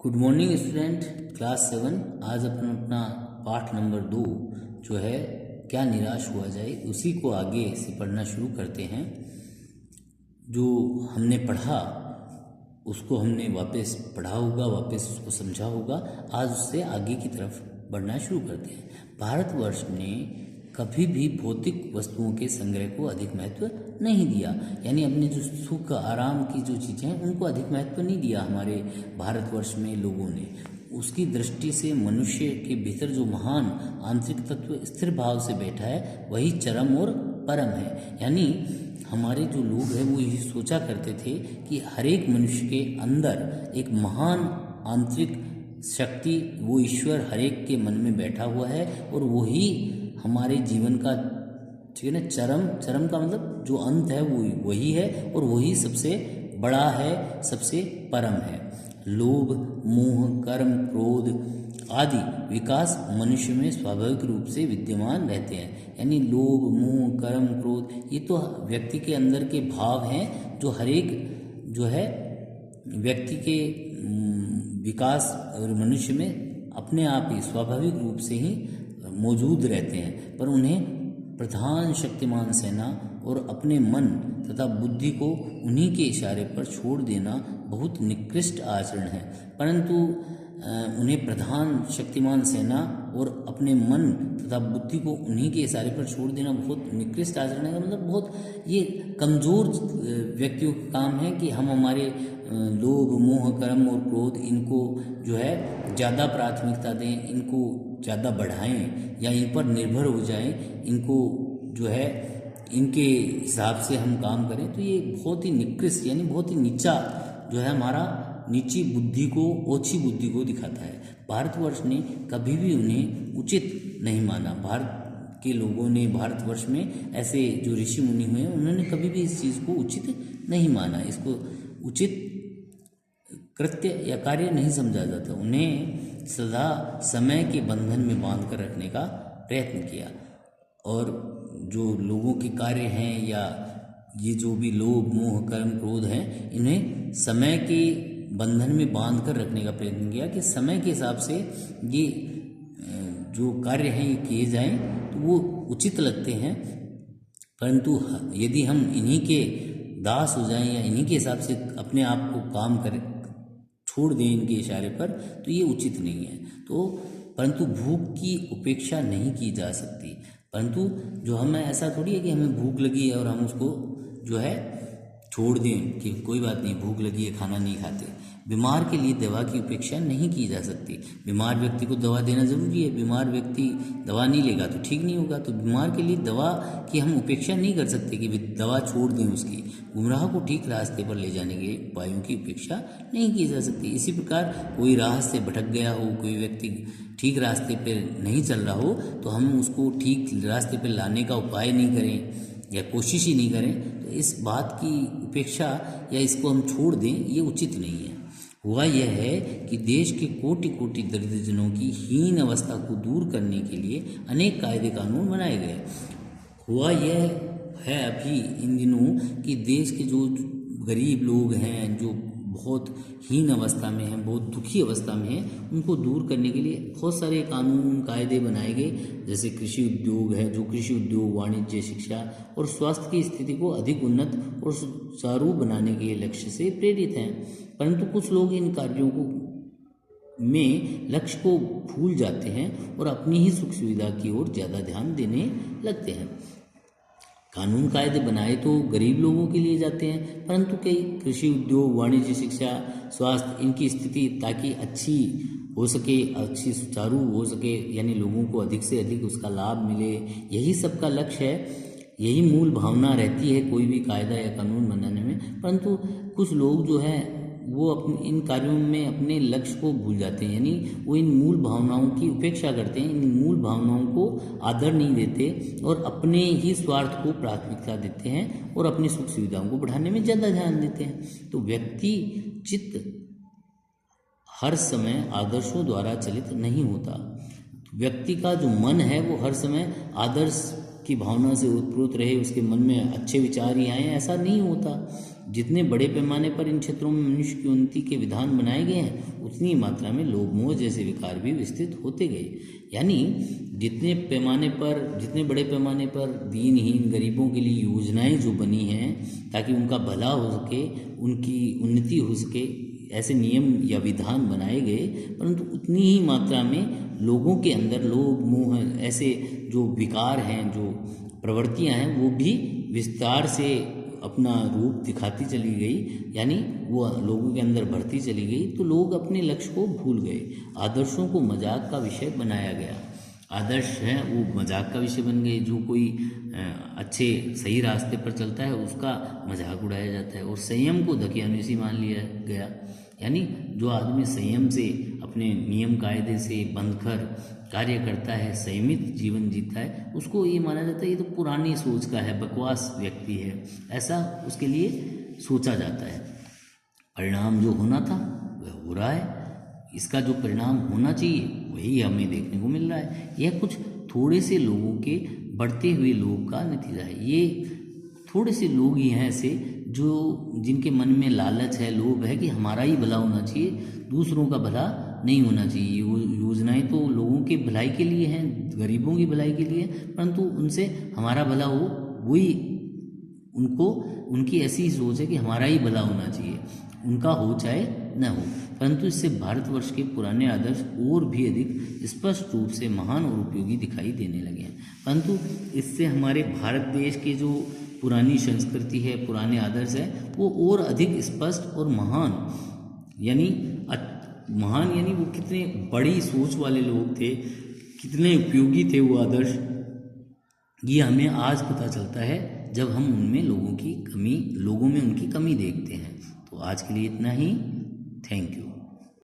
Good morning student class 7। आज अपन अपना पाठ नंबर 2 जो है क्या निराश हुआ जाए उसी को आगे से पढ़ना शुरू करते हैं। जो हमने पढ़ा उसको हमने वापस पढ़ा होगा, वापस उसको समझा होगा। आज उससे आगे की तरफ बढ़ना शुरू करते हैं। भारतवर्ष ने कभी भी भौतिक वस्तुओं के संग्रह को अधिक महत्व नहीं दिया, यानी अपने जो सुख आराम की जो चीज़ें हैं उनको अधिक महत्व नहीं दिया हमारे भारतवर्ष में लोगों ने। उसकी दृष्टि से मनुष्य के भीतर जो महान आंतरिक तत्व स्थिर भाव से बैठा है वही चरम और परम है। यानी हमारे जो लोग हैं वो यही सोचा करते थे कि हर एक मनुष्य के अंदर एक महान आंतरिक शक्ति, वो ईश्वर हर एक के मन में बैठा हुआ है और वही हमारे जीवन का, ठीक है ना, चरम का मतलब जो अंत है वो वही है और वही सबसे बड़ा है, सबसे परम है। लोभ, मोह, कर्म, क्रोध आदि विकास मनुष्य में स्वाभाविक रूप से विद्यमान रहते हैं। यानी लोभ, मोह, कर्म, क्रोध ये तो व्यक्ति के अंदर के भाव हैं जो हर एक जो है व्यक्ति के विकास और मनुष्य में अपने आप ही स्वाभाविक रूप से ही मौजूद रहते हैं, पर उन्हें प्रधान शक्तिमान सेना और अपने मन तथा बुद्धि को उन्हीं के इशारे पर छोड़ देना बहुत निकृष्ट आचरण है। परंतु उन्हें प्रधान शक्तिमान सेना और अपने मन तथा बुद्धि को उन्हीं के इशारे पर छोड़ देना बहुत निकृष्ट आचरण है। मतलब बहुत ये कमज़ोर व्यक्तियों का काम है कि हम हमारे लोभ, मोह, कर्म और क्रोध इनको जो है ज़्यादा प्राथमिकता दें, इनको ज़्यादा बढ़ाएं या इन पर निर्भर हो जाएं, इनको जो है इनके हिसाब से हम काम करें। तो ये बहुत ही निकृष्ट यानी बहुत ही नीचा जो है हमारा नीची बुद्धि को, ओछी बुद्धि को दिखाता है। भारतवर्ष ने कभी भी उन्हें उचित नहीं माना। भारत के लोगों ने भारतवर्ष में ऐसे जो ऋषि मुनि हुए उन्होंने कभी भी इस चीज़ को उचित नहीं माना, इसको उचित कृत्य या कार्य नहीं समझा जाता। उन्हें सदा समय के बंधन में बांध कर रखने का प्रयत्न किया और जो लोगों के कार्य हैं या ये जो भी लोभ, मोह, कर्म, क्रोध हैं इन्हें समय के बंधन में बांध कर रखने का प्रयत्न किया कि समय के हिसाब से ये जो कार्य हैं ये किए जाएं तो वो उचित लगते हैं। परंतु यदि हम इन्हीं के दास हो जाएं या इन्हीं के हिसाब से अपने आप को काम करें, छोड़ दें इनके इशारे पर, तो ये उचित नहीं है। तो परंतु भूख की उपेक्षा नहीं की जा सकती। परंतु जो हमें ऐसा थोड़ी है कि हमें भूख लगी है और हम उसको जो है छोड़ दें कि कोई बात नहीं, भूख लगी है, खाना नहीं खाते। बीमार के लिए दवा की उपेक्षा नहीं की जा सकती। बीमार व्यक्ति को दवा देना ज़रूरी है। बीमार व्यक्ति दवा नहीं लेगा तो ठीक नहीं होगा। तो बीमार के लिए दवा की हम उपेक्षा नहीं कर सकते कि दवा छोड़ दें उसकी। गुमराह को ठीक रास्ते पर ले जाने के उपायों की उपेक्षा नहीं की जा सकती। इसी प्रकार कोई राह से भटक गया हो, कोई व्यक्ति ठीक रास्ते पर नहीं चल रहा हो तो हम उसको ठीक रास्ते पर लाने का उपाय नहीं करें या कोशिश ही नहीं करें, तो इस बात की उपेक्षा या इसको हम छोड़ दें, ये उचित नहीं है। हुआ यह है कि देश के कोटि कोटि दरिद्रजनों की हीन अवस्था को दूर करने के लिए अनेक कायदे कानून बनाए गए। हुआ यह है अभी इन दिनों कि देश के जो गरीब लोग हैं, जो बहुत हीन अवस्था में हैं, बहुत दुखी अवस्था में हैं, उनको दूर करने के लिए बहुत सारे कानून कायदे बनाए गए। जैसे कृषि उद्योग है, जो कृषि उद्योग, वाणिज्य, शिक्षा और स्वास्थ्य की स्थिति को अधिक उन्नत और सुचारू बनाने के लक्ष्य से प्रेरित हैं। परंतु कुछ लोग इन कार्यों को में लक्ष्य को भूल जाते हैं और अपनी ही सुख सुविधा की ओर ज़्यादा ध्यान देने लगते हैं। कानून कायदे बनाए तो गरीब लोगों के लिए जाते हैं, परंतु कई कृषि उद्योग, वाणिज्य, शिक्षा, स्वास्थ्य इनकी स्थिति ताकि अच्छी हो सके, अच्छी सुचारू हो सके, यानी लोगों को अधिक से अधिक उसका लाभ मिले, यही सबका लक्ष्य है। यही मूल भावना रहती है कोई भी कायदा या कानून बनाने में। परंतु कुछ लोग जो है वो अपने इन कार्यों में अपने लक्ष्य को भूल जाते हैं, यानी वो इन मूल भावनाओं की उपेक्षा करते हैं, इन मूल भावनाओं को आदर नहीं देते और अपने ही स्वार्थ को प्राथमिकता देते हैं और अपनी सुख सुविधाओं को बढ़ाने में ज़्यादा ध्यान देते हैं। तो व्यक्ति चित्त हर समय आदर्शों द्वारा चलित नहीं होता। व्यक्ति का जो मन है वो हर समय आदर्श की भावना से उत्प्रोत रहे, उसके मन में अच्छे विचार ही आए, ऐसा नहीं होता। जितने बड़े पैमाने पर इन क्षेत्रों में मनुष्य की उन्नति के विधान बनाए गए हैं उतनी ही मात्रा में लोभ मोह जैसे विकार भी विस्तृत होते गए। यानी जितने बड़े पैमाने पर दीनहीन गरीबों के लिए योजनाएं जो बनी हैं ताकि उनका भला हो सके, उनकी उन्नति हो सके, ऐसे नियम या विधान बनाए गए, परंतु उतनी ही मात्रा में लोगों के अंदर लोभ मोह ऐसे जो विकार हैं, जो प्रवृत्तियां हैं, वो भी विस्तार से अपना रूप दिखाती चली गई, यानी वो लोगों के अंदर बढ़ती चली गई। तो लोग अपने लक्ष्य को भूल गए, आदर्शों को मजाक का विषय बनाया गया। आदर्श हैं वो मजाक का विषय बन गए। जो कोई अच्छे सही रास्ते पर चलता है उसका मजाक उड़ाया जाता है और संयम को दकियानुसी मान लिया गया। यानी जो आदमी संयम से, अपने नियम कायदे से बंधकर कार्य करता है, संयमित जीवन जीता है, उसको ये माना जाता है ये तो पुरानी सोच का है, बकवास व्यक्ति है, ऐसा उसके लिए सोचा जाता है। परिणाम जो होना था वह हो रहा है, इसका जो परिणाम होना चाहिए वही हमें देखने को मिल रहा है। यह कुछ थोड़े से लोगों के बढ़ते हुए लोभ का नतीजा है। ये थोड़े से लोग ही हैं ऐसे जिनके मन में लालच है, लोभ है कि हमारा ही भला होना चाहिए, दूसरों का भला नहीं होना चाहिए। योजनाएं तो लोगों के भलाई के लिए हैं, गरीबों की भलाई के लिए, परंतु उनसे हमारा भला हो, वही उनकी ऐसी सोच है कि हमारा ही भला होना चाहिए, उनका हो चाहे न हो। परंतु इससे भारतवर्ष के पुराने आदर्श और भी अधिक स्पष्ट रूप से महान और उपयोगी दिखाई देने लगे हैं। परंतु इससे हमारे भारत देश के जो पुरानी संस्कृति है, पुराने आदर्श है, वो और अधिक स्पष्ट और महान यानी वो कितने बड़ी सोच वाले लोग थे, कितने उपयोगी थे वो आदर्श, ये हमें आज पता चलता है जब हम लोगों में उनकी कमी देखते हैं। तो आज के लिए इतना ही। Thank you.